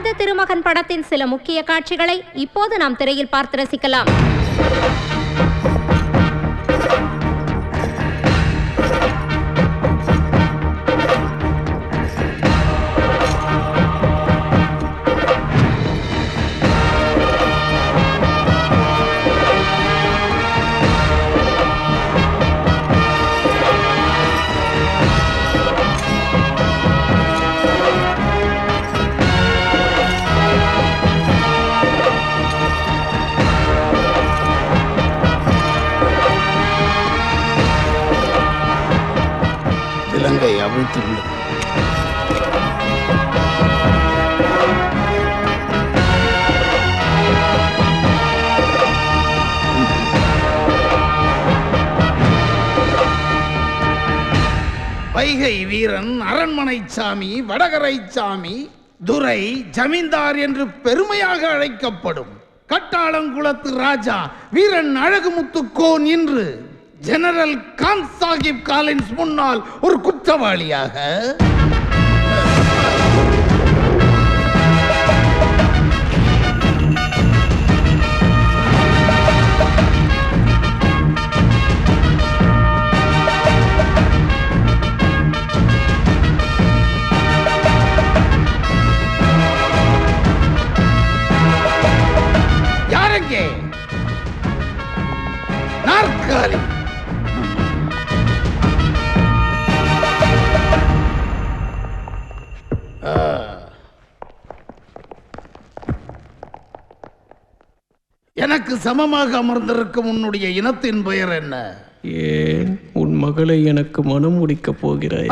வயது திருமகன் படத்தின் சில முக்கிய காட்சிகளை இப்போது நாம் திரையில் பார்த்து ரசிக்கலாம். இலங்கை அவிழ்த்துள்ளது. வைகை வீரன், அரண்மனை சாமி, வடகரை சாமி, துரை, ஜமீன்தார் என்று பெருமையாக அழைக்கப்படும் கட்டாளங்குளத்து ராஜா வீரன் அழகுமுத்துக்கோன் இன்று ஜெனரல் கான் சாஹிப் காலின்ஸ் முன்னால் ஒரு குற்றவாளியாக யாரெங்கே நாற்காலி எனக்கு சமமாக அமர்ந்திருக்கும் உன்னுடைய இனத்தின் பெயர் என்ன? ஏன் உன் மகளை எனக்கு மனம் முடிக்கப் போகிறாய்?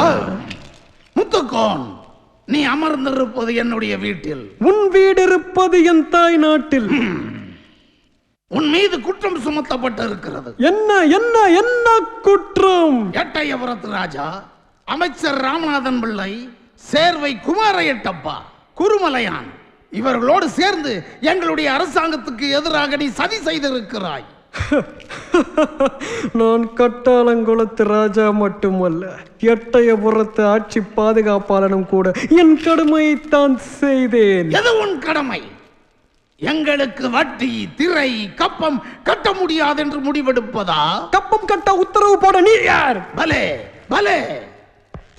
முத்துக்கோன், நீ அமர்ந்திருப்பது என்னுடைய வீட்டில். உன் வீடு இருப்பது என் தாய் நாட்டில். உன் மீது குற்றம் சுமத்தப்பட்டிருக்கிறது. என்ன என்ன என்ன குற்றம்? எட்டயபுரத்து ராஜா அமைச்சர் ராமநாதன் பிள்ளை, சேர்வை குமார எட்டப்பா, குருமலையான் இவர்களோடு சேர்ந்து எங்களுடைய அரசாங்கத்துக்கு எதிராக நீ சதி செய்திருக்கிறாய். நான் கட்டாளங்குளத்து ராஜா மட்டுமல்ல, எட்டயபுரத்து ஆட்சி பாதுகாப்பாளனும் கூட என் கடமையைத்தான் செய்தேன். எது உன் கடமை? எங்களுக்கு வட்டி, திரை, கப்பம் கட்ட முடியாது என்று முடிவெடுப்பதா? கப்பம் கட்ட உத்தரவு போட நீ யார்? பலே பலே,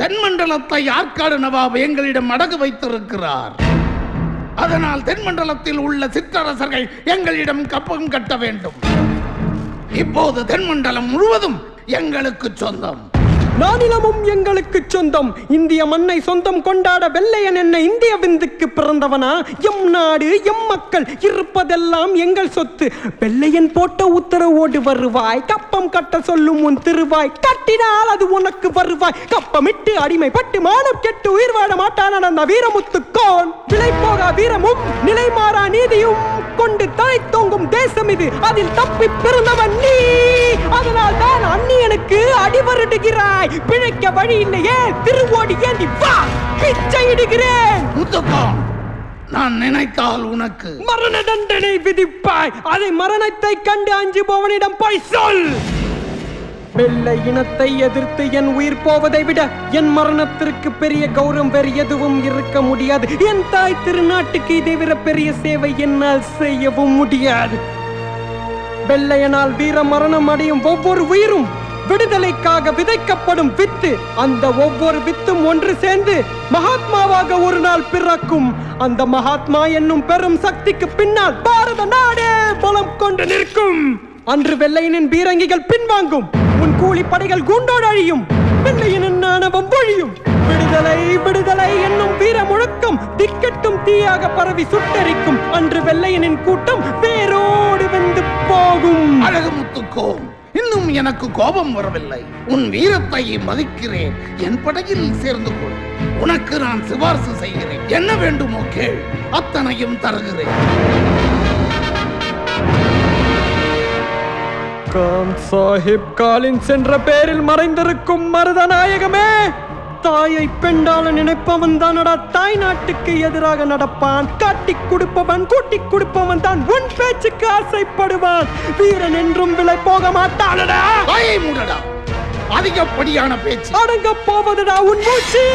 தென்மண்டலத்தை ஆற்காடு நவாப் எங்களிடம் அடகு வைத்திருக்கிறார். அதனால் தென்மண்டலத்தில் உள்ள சிற்றரசர்கள் எங்களிடம் கப்பம் கட்ட வேண்டும். இப்போது தென்மண்டலம் முழுவதும் எங்களுக்கு சொந்தம். நானிலமும் எங்களுக்கு சொந்தம். இந்திய மண்ணை சொந்தம் கொண்டாட வெள்ளையன் என்ன இந்திய விந்துக்கு பிறந்தவனா? எம் நாடு, எம் மக்கள், இருப்பதெல்லாம் எங்கள் சொத்து. வெள்ளையன் போட்ட உத்தரவோடு வருவாய், கப்பம் கட்ட சொல்லும் உன் திருவாய். கட்டினால் அது உனக்கு வருவாய். கப்பமிட்டு அடிமைப்பட்டு மானம் கெட்டு உயிர் வாழ மாட்டான் அந்த வீரமுத்துக்கோன். விலை போகா வீரமும் நிலை மாறா நீதியும் கொண்டு தலை தோங்கும் தேசம் இது. அதில் தப்பி பிறந்தவன் நீ. அதனால் தான் அந்நியனுக்கு அடிவருடுகிறாய். பிழைக்க வழி இல்லையே, திருவோடி ஏந்தி வா, பிச்சையிடுகிறேன். முத்துக்கோன், நான் நினைத்தால் உனக்கு மரண தண்டனை விதிப்பாய். அதை மரணத்தை கண்டு அஞ்சுபவனிடம் போய் சொல். வெள்ளை இனத்தை எதிர்த்து என் உயிர் போவதை விட என் மரணத்திற்கு பெரிய கௌரவம் வேறு எதுவும் இருக்க முடியாது. என் தாய் திருநாட்டுக்கு இதை விட பெரிய சேவை என்னால் செய்யவும் முடியாது. வெள்ளையனால் வீர மரணம் அடையும் ஒவ்வொரு உயிரும் விடுதலைக்காக விதைக்கப்படும் வித்து. அந்த ஒவ்வொரு வித்தும் ஒன்று சேர்ந்து மகாத்மாவாக ஒரு நாள் பிறக்கும். அந்த மகாத்மா என்னும் பெரும் சக்திக்கு பின்னால் பாரத நாடே பலம் கொண்டு நிற்கும். அன்று வெள்ளையனின் பீரங்கிகள் பின்வாங்கும். உன் கூலி படைகள் குண்டோடு அழியும். வெள்ளையனின் ஆணவம் ஒழியும். விடுதலை விடுதலை என்னும் வீர முழக்கம் திக்கட்டும் தீயாக பரவி சுட்டெரிக்கும். அன்று வெள்ளையனின் கூட்டம் வேரோடு வெந்து போகும். அழகுமுத்துக்கோன், இன்னும் எனக்கு கோபம் வரவில்லை. உன் வீரத்தை மதிக்கிறேன். என் படையில் சேர்ந்து கொள். உனக்கு நான் சிபார்சு செய்கிறேன். என்ன வேண்டுமோ கேள், அத்தனையும் தருகிறேன். கான் சாஹிப் காலின்ஸ் என்ற பெயரில் மறைந்திருக்கும் மருதநாயகமே, தாயை பெண்டால நினைப்பவன் தானடா தாய் நாட்டுக்கு எதிராக நடப்பான். காட்டி கொடுப்பவன் கூட்டி கொடுப்பவன் தான் உன் பேச்சுக்கு ஆசைப்படுவான். வீரன் என்றும் விலை போக மாட்டானடா. வாயை மூடடா, அதிகப்படியான பேச்சு. அடங்க போவதுடா உன் மூச்சு.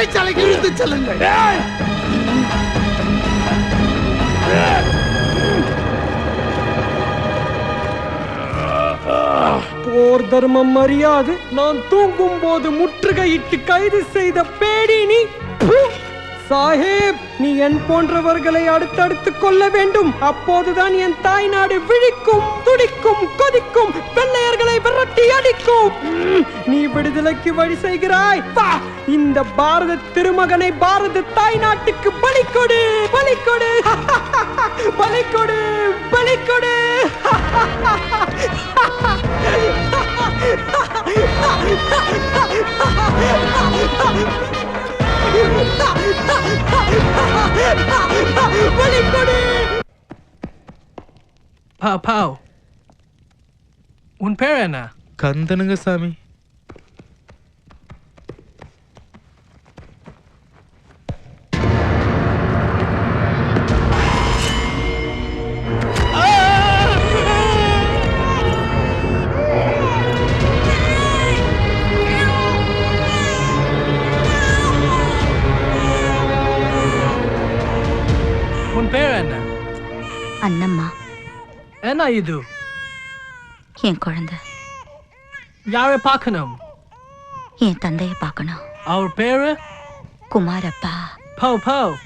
சிறைச்சாலைக்கு இழுத்துச் செல்லுங்கள். போர் தர்மம் அறியாது நான் தூங்கும் போது முற்றுகையிட்டு கைது செய்த பேடி நீ. சாஹேப், நீ என் போன்றவர்களை அடுத்தடுத்து கொள்ள வேண்டும். அப்போதுதான் என் தாய் நாடு விழிக்கும், துடிக்கும், கொதிக்கும், வெள்ளையர்களை விரட்டி அடிக்கும். நீ விடுதலைக்கு வழி செய்கிறாய். இந்த பாரத திருமகனை பாரத தாய் நாட்டுக்கு பலி கொடு, பலி கொடு, பலி கொடு, பலி கொடு. பாவ், உன் பேர் என்ன? கந்தனுங்க சாமி. உன் பேர் என்ன? அண்ணம்மா. என்ன இது? என் குழந்தை. யாரை பார்க்கணும்? என் தந்தையை பார்க்கணும். அவர் பேரு? குமாரப்பா. பாவ்.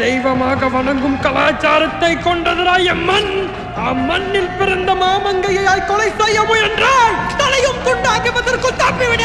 தெய்வமாக வணங்கும் கலாச்சாரத்தை கொண்டதராய் மண். அம்மண்ணில் பிறந்த மாமங்கையை கொலை செய்ய முயன்றாய். தலையும் துண்டாக்குவதற்குள் தப்பிவிட.